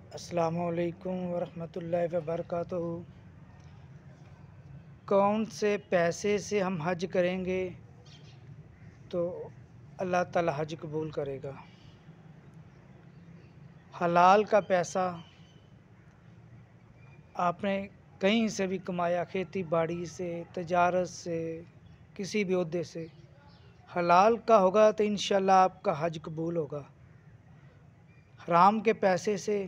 السلام علیکم ورحمۃ اللہ وبرکاتہ۔ کون سے پیسے سے ہم حج کریں گے تو اللہ تعالی حج قبول کرے گا؟ حلال کا پیسہ آپ نے کہیں سے بھی کمایا، کھیتی باڑی سے، تجارت سے، کسی بھی عہدے سے، حلال کا ہوگا تو انشاءاللہ آپ کا حج قبول ہوگا۔ حرام کے پیسے سے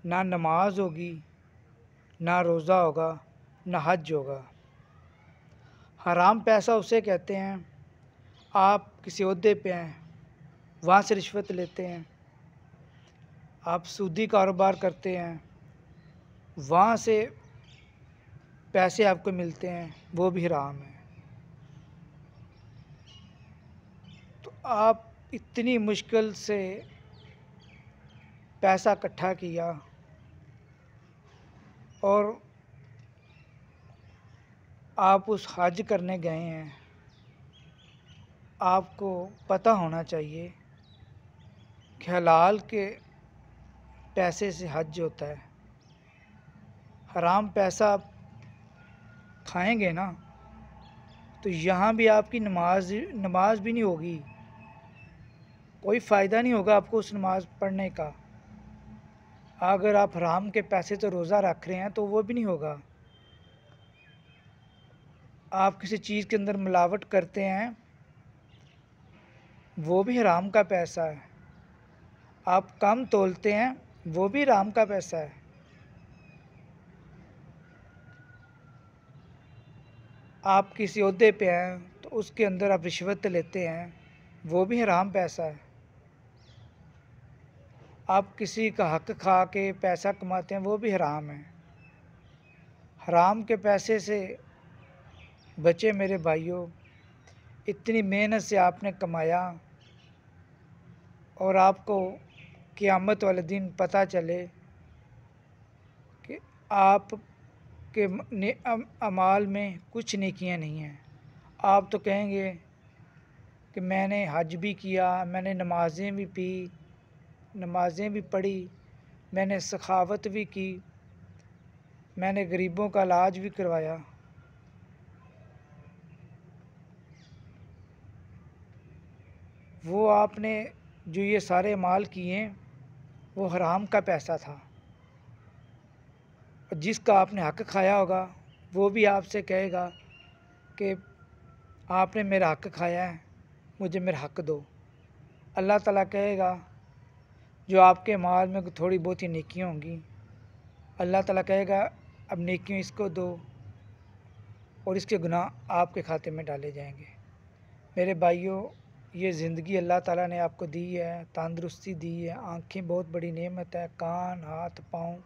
نہ نماز ہوگی، نہ روزہ ہوگا، نہ حج ہوگا۔ حرام پیسہ اسے کہتے ہیں آپ کسی عہدے پہ ہیں، وہاں سے رشوت لیتے ہیں، آپ سودی کاروبار کرتے ہیں، وہاں سے پیسے آپ کو ملتے ہیں، وہ بھی حرام ہے۔ تو آپ اتنی مشکل سے پیسہ اکٹھا کیا اور آپ اس حج کرنے گئے ہیں، آپ کو پتہ ہونا چاہیے کہ حلال کے پیسے سے حج ہوتا ہے۔ حرام پیسہ آپ کھائیں گے نا تو یہاں بھی آپ کی نماز بھی نہیں ہوگی، کوئی فائدہ نہیں ہوگا آپ کو اس نماز پڑھنے کا۔ اگر آپ حرام کے پیسے تو روزہ رکھ رہے ہیں تو وہ بھی نہیں ہوگا۔ آپ کسی چیز کے اندر ملاوٹ کرتے ہیں، وہ بھی حرام کا پیسہ ہے۔ آپ کم تولتے ہیں، وہ بھی حرام کا پیسہ ہے۔ آپ کسی عہدے پہ ہیں تو اس کے اندر آپ رشوت لیتے ہیں، وہ بھی حرام پیسہ ہے۔ آپ کسی کا حق کھا کے پیسہ کماتے ہیں، وہ بھی حرام ہے۔ حرام کے پیسے سے بچے میرے بھائیوں، اتنی محنت سے آپ نے کمایا اور آپ کو قیامت والے دن پتہ چلے کہ آپ کے اعمال میں کچھ نیکیاں نہیں ہیں، آپ تو کہیں گے کہ میں نے حج بھی کیا، میں نے نمازیں بھی پڑھی، میں نے سخاوت بھی کی، میں نے غریبوں کا علاج بھی کروایا۔ وہ آپ نے جو یہ سارے اعمال کیے وہ حرام کا پیسہ تھا، اور جس کا آپ نے حق کھایا ہوگا وہ بھی آپ سے کہے گا کہ آپ نے میرا حق کھایا ہے، مجھے میرا حق دو۔ اللہ تعالیٰ کہے گا جو آپ کے مال میں تھوڑی بہت ہی نیکیاں ہوں گی، اللہ تعالیٰ کہے گا اب نیکیوں اس کو دو، اور اس کے گناہ آپ کے کھاتے میں ڈالے جائیں گے۔ میرے بھائیوں، یہ زندگی اللہ تعالیٰ نے آپ کو دی ہے، تندرستی دی ہے، آنکھیں بہت بڑی نعمت ہے، کان، ہاتھ، پاؤں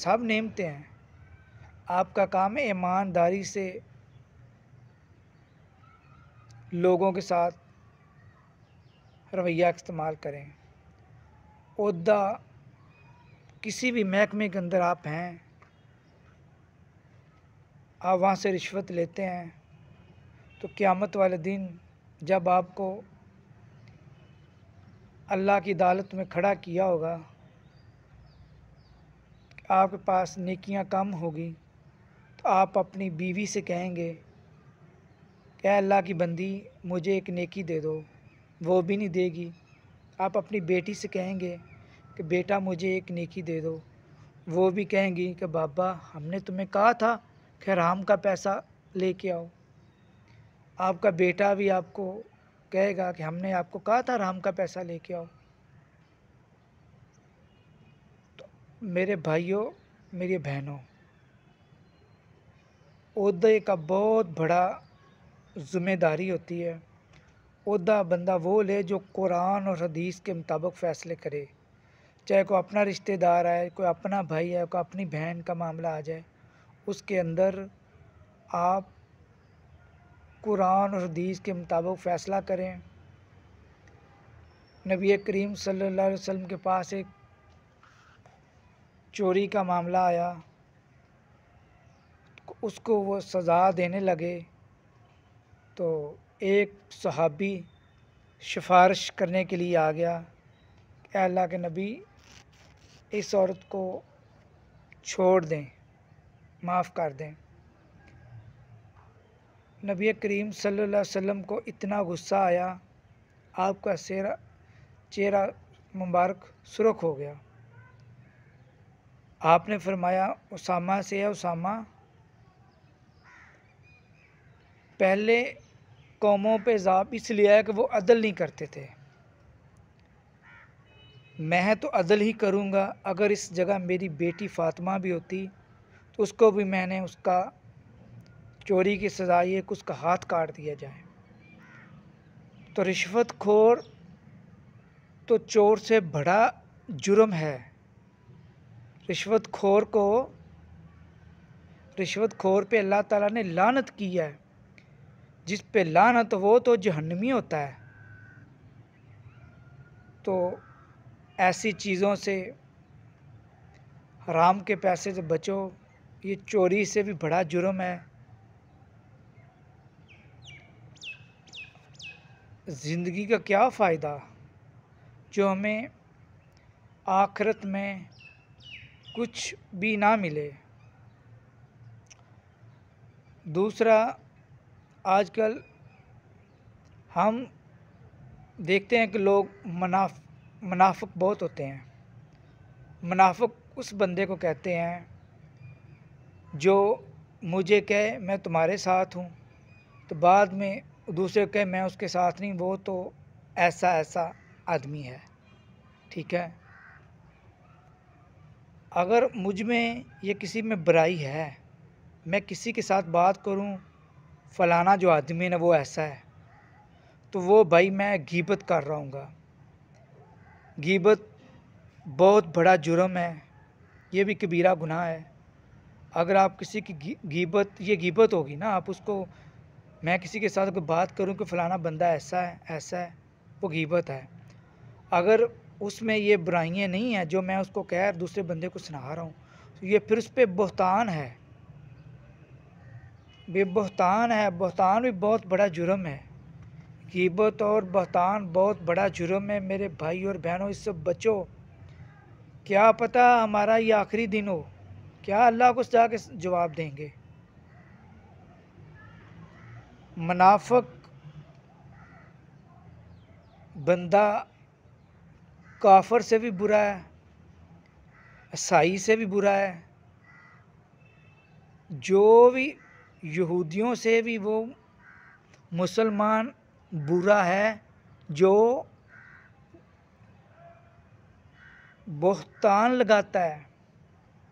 سب نعمتیں ہیں۔ آپ کا کام ہے ایمانداری سے لوگوں کے ساتھ رویہ استعمال کریں۔ عہدہ کسی بھی محکمے کے اندر آپ ہیں، آپ وہاں سے رشوت لیتے ہیں تو قیامت والے دن جب آپ کو اللہ کی عدالت میں کھڑا کیا ہوگا، آپ کے پاس نیکیاں کم ہوگی، تو آپ اپنی بیوی سے کہیں گے کہ اے اللہ کی بندی مجھے ایک نیکی دے دو، وہ بھی نہیں دے گی۔ آپ اپنی بیٹی سے کہیں گے کہ بیٹا مجھے ایک نیکی دے دو، وہ بھی کہیں گی کہ بابا ہم نے تمہیں کہا تھا کہ حرام کا پیسہ لے کے آؤ۔ آپ کا بیٹا بھی آپ کو کہے گا کہ ہم نے آپ کو کہا تھا حرام کا پیسہ لے کے آؤ۔ تو میرے بھائیوں، میری بہنوں، عہدے کا بہت بڑا ذمہ داری ہوتی ہے۔ عہدہ بندہ وہ لے جو قرآن اور حدیث کے مطابق فیصلے کرے، چاہے کوئی اپنا رشتہ دار ہے، کوئی اپنا بھائی ہے، کوئی اپنی بہن کا معاملہ آ جائے، اس کے اندر آپ قرآن اور حدیث کے مطابق فیصلہ کریں۔ نبی کریم صلی اللہ علیہ وسلم کے پاس ایک چوری کا معاملہ آیا، اس کو وہ سزا دینے لگے تو ایک صحابی سفارش کرنے کے لیے آ گیا کہ اے اللہ کے نبی اس عورت کو چھوڑ دیں، معاف کر دیں۔ نبی کریم صلی اللہ علیہ وسلم کو اتنا غصہ آیا، آپ کا چہرہ مبارک سرخ ہو گیا۔ آپ نے فرمایا اسامہ سے، ہے اسامہ، پہلے قوموں پہ عذاب اس لیے ہے کہ وہ عدل نہیں کرتے تھے، میں تو عدل ہی کروں گا۔ اگر اس جگہ میری بیٹی فاطمہ بھی ہوتی تو اس کو بھی میں نے اس کا چوری کی سزا یہ کہ اس کا ہاتھ کاٹ دیا جائے۔ تو رشوت خور تو چور سے بڑا جرم ہے۔ رشوت خور پہ اللہ تعالیٰ نے لعنت کی ہے، جس پہ لعنت وہ تو جہنمی ہوتا ہے۔ تو ایسی چیزوں سے، حرام کے پیسے سے بچو، یہ چوری سے بھی بڑا جرم ہے۔ زندگی کا کیا فائدہ جو ہمیں آخرت میں کچھ بھی نہ ملے۔ دوسرا، آج کل ہم دیکھتے ہیں کہ لوگ منافق بہت ہوتے ہیں۔ منافق اس بندے کو کہتے ہیں جو مجھے کہے میں تمہارے ساتھ ہوں تو بعد میں دوسرے کہے میں اس کے ساتھ نہیں، وہ تو ایسا آدمی ہے۔ ٹھیک ہے، اگر مجھ میں یا کسی میں برائی ہے، میں کسی کے ساتھ بات کروں فلانا جو آدمی ہے وہ ایسا ہے، تو وہ بھائی میں غیبت کر رہا ہوں گا۔ غیبت بہت بڑا جرم ہے، یہ بھی کبیرہ گناہ ہے۔ اگر آپ کسی کی یہ غیبت ہوگی نا، آپ اس کو، میں کسی کے ساتھ کوئی بات کروں کہ فلانا بندہ ایسا ہے، وہ غیبت ہے۔ اگر اس میں یہ برائیاں نہیں ہیں جو میں اس کو کہہ دوسرے بندے کو سنا رہا ہوں، تو یہ پھر اس پہ بہتان ہے۔ بہتان بھی بہت بڑا جرم ہے۔ غیبت اور بہتان بہت بڑا جرم ہے میرے بھائی اور بہنوں، اس سے بچو۔ کیا پتہ ہمارا یہ آخری دن ہو، کیا اللہ کو جا کے جواب دیں گے۔ منافق بندہ کافر سے بھی برا ہے، عیسائی سے بھی برا ہے، جو بھی یہودیوں سے بھی وہ مسلمان برا ہے، جو بہتان لگاتا ہے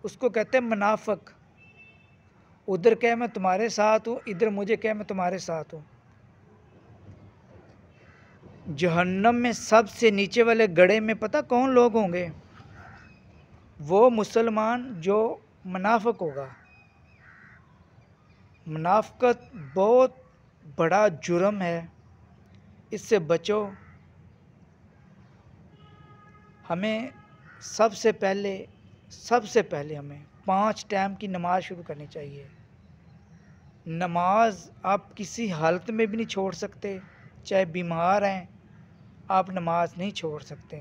اس کو کہتے ہیں منافق۔ ادھر کہ میں تمہارے ساتھ ہوں، ادھر مجھے کہ میں تمہارے ساتھ ہوں۔ جہنم میں سب سے نیچے والے گڑھے میں پتہ کون لوگ ہوں گے؟ وہ مسلمان جو منافق ہوگا۔ منافقت بہت بڑا جرم ہے، اس سے بچو۔ ہمیں سب سے پہلے ہمیں 5 ٹائم کی نماز شروع کرنی چاہیے۔ نماز آپ کسی حالت میں بھی نہیں چھوڑ سکتے، چاہے بیمار ہیں آپ نماز نہیں چھوڑ سکتے۔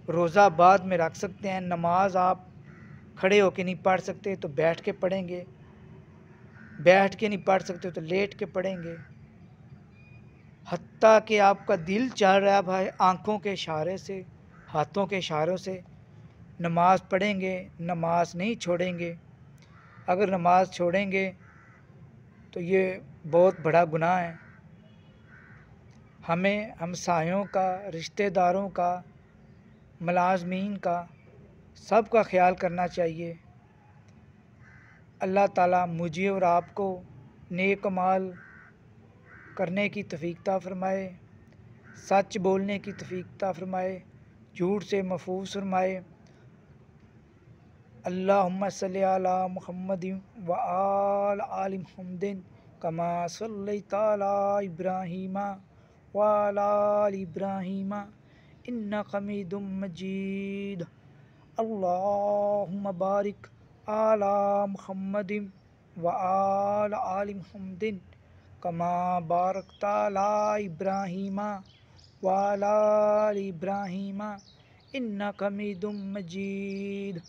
روزہ بعد میں رکھ سکتے ہیں، نماز آپ کھڑے ہو کے نہیں پڑھ سکتے تو بیٹھ کے پڑھیں گے، بیٹھ کے نہیں پڑھ سکتے تو لیٹ کے پڑھیں گے۔ حتیٰ کہ آپ کا دل چاہ رہا ہے بھائی آنکھوں کے اشارے سے، ہاتھوں کے اشاروں سے نماز پڑھیں گے، نماز نہیں چھوڑیں گے۔ اگر نماز چھوڑیں گے تو یہ بہت بڑا گناہ ہے۔ ہمیں ہمسایوں کا، رشتہ داروں کا، ملازمین کا، سب کا خیال کرنا چاہیے۔ اللہ تعالیٰ مجھے اور آپ کو نیک اعمال کرنے کی توفیق عطا فرمائے، سچ بولنے کی توفیق عطا فرمائے، جھوٹ سے محفوظ فرمائے۔ اللہم صلی علی محمد و آل محمد کما صلیت علی ابراہیم و آل ابراہیم انک حمید مجید۔ اللہم بارک علی محمد و آل محمد کما بارکت علی ابراہیم و آل ابراہیم إنك حميد مجيد.